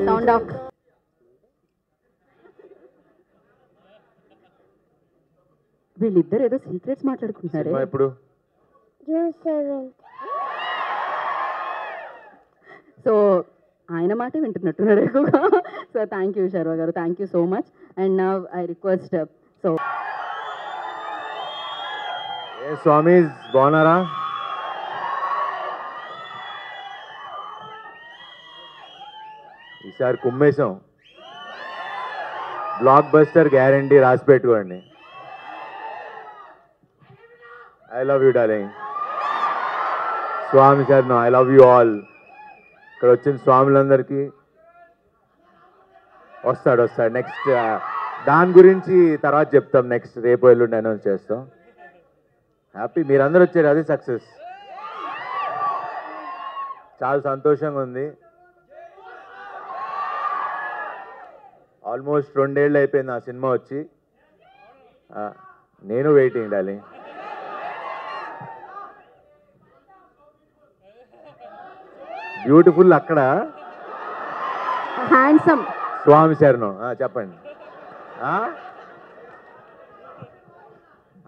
Sound of. వీళ్ళిద్దరు ఏదో secrets మాట్లాడుకుంటున్నారు ఇప్పుడు. సో ఆయన మాటే వింటున్నట్టున్నారు ఎక్కువగా. So thank you Sharva garu, thank you so much. And now I request so Swami బాగున్నారా? ఈసారి కుమ్మేశాం. బ్లాక్ బస్టర్ గ్యారంటీ రాసి పెట్టుకోండి. I love you darling. Swami sir I love you all. ఇక్కడ వచ్చిన స్వాములందరికీ వస్తాడు నెక్స్ట్ దాని గురించి తర్వాత చెప్తాం. నెక్స్ట్ రేపు ఎల్లుండి అనౌన్స్ చేస్తాం. హ్యాపీ మీరందరూ వచ్చారు, అదే సక్సెస్. చాలా సంతోషంగా ఉంది. ఆల్మోస్ట్ 2 ఏళ్ళు అయిపోయింది ఆ సినిమా వచ్చి. నేను వెయిటింగ్ డార్లింగ్. బ్యూటిఫుల్ అక్కడ హ్యాండ్సమ్ స్వామి శరణం. చెప్పండి.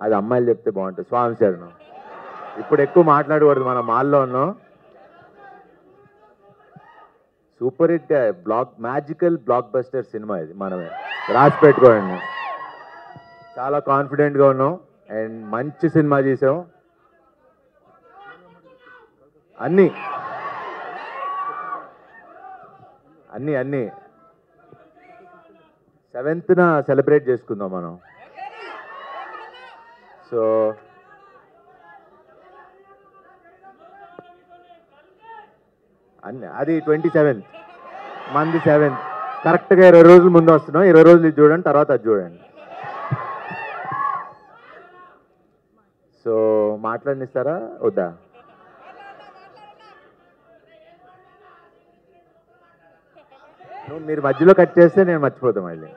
అది అమ్మాయిలు చెప్తే బాగుంటుంది. స్వామి శరణం. ఇప్పుడు ఎక్కువ మాట్లాడకూడదు, మనం మాల్లో ఉన్నాం. Super hit magical block buster cinema ఇది. మనమే రాసి పెట్టుకోండి. చాలా కాన్ఫిడెంట్గా ఉన్నాం అండ్ మంచి సినిమా చేసాం. అన్నీ 7th సెలబ్రేట్ చేసుకుందాం మనం. సో అది 27th, మంది 7th. కరెక్ట్గా 20 రోజుల ముందు వస్తున్నాం. 20 రోజులు ఇది చూడండి, తర్వాత అది చూడండి. సో మాట్లాడినిస్తారా వద్దా? మీరు మధ్యలో కట్ చేస్తే నేను మర్చిపోతాం. మళ్ళీ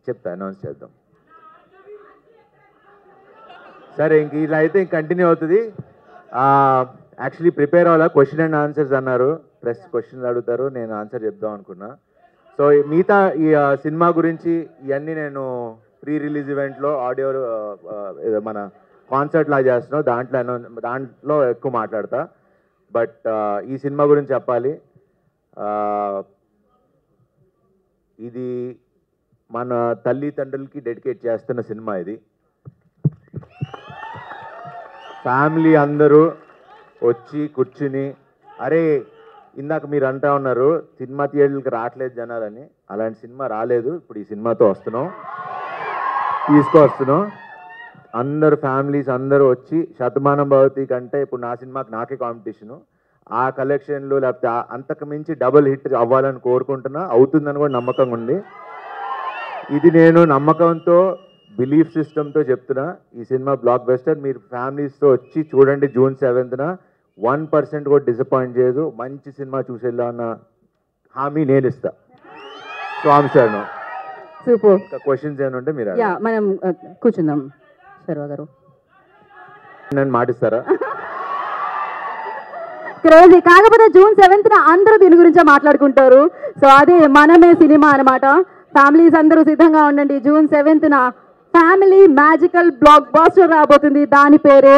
చెప్తా, అనౌన్స్ చేద్దాం. సరే ఇంక ఇలా అయితే ఇంక కంటిన్యూ అవుతుంది. యాక్చువల్లీ ప్రిపేర్ అవ్వాలా. క్వశ్చన్ అండ్ ఆన్సర్స్ అన్నారు. ప్రెస్ క్వశ్చన్స్ అడుగుతారు, నేను ఆన్సర్ చెప్దాం అనుకున్నా. సో మిగతా ఈ సినిమా గురించి ఇవన్నీ నేను ప్రీ రిలీజ్ ఈవెంట్లో ఆడియో మన కాన్సర్ట్ లా చేస్తున్నాం, దాంట్లో ఎక్కువ మాట్లాడతా. బట్ ఈ సినిమా గురించి చెప్పాలి. ఇది మన తల్లిదండ్రులకి డెడికేట్ చేస్తున్న సినిమా. ఇది ఫ్యామిలీ అందరూ వచ్చి కూర్చుని, అరే ఇందాక మీరు అంటా ఉన్నారు సినిమా థియేటర్కి రావట్లేదు జనాలని. అలాంటి సినిమా రాలేదు. ఇప్పుడు ఈ సినిమాతో తీసుకొస్తున్నాం. అందరు ఫ్యామిలీస్ అందరూ వచ్చి శతమానం భవతి కంటే ఇప్పుడు నా సినిమాకి నాకే కాంపిటీషను. ఆ కలెక్షన్లు లేకపోతే అంతకు మించి డబుల్ హిట్ అవ్వాలని కోరుకుంటున్నా. అవుతుందని కూడా నమ్మకంగా ఉంది. ఇది నేను నమ్మకంతో బిలీఫ్ సిస్టమ్తో చెప్తున్నా. ఈ సినిమా బ్లాక్ బస్టర్. మీరు ఫ్యామిలీస్తో వచ్చి చూడండి. June 7th 1% కూడా డిసప్పాయింట్ చేయదు. మంచి సినిమా చూసేలా అన్న హామీ నేను ఇస్తా. స్వామి సార్ సూపర్. క్వశ్చన్స్ ఏమైనా ఉంటే మీరు మనం కూర్చుందాం. శర్వ గారు నన్ను మాటిస్తారా? క్రేజీ. కాకపోతే June 7th అందరూ దీని గురించే మాట్లాడుకుంటారు. సో అదే మనమే సినిమా అనమాట. ఫ్యామిలీస్ అందరూ సిద్ధంగా ఉండండి. June 7th family magical block buster రాబోతుంది. దాని పేరే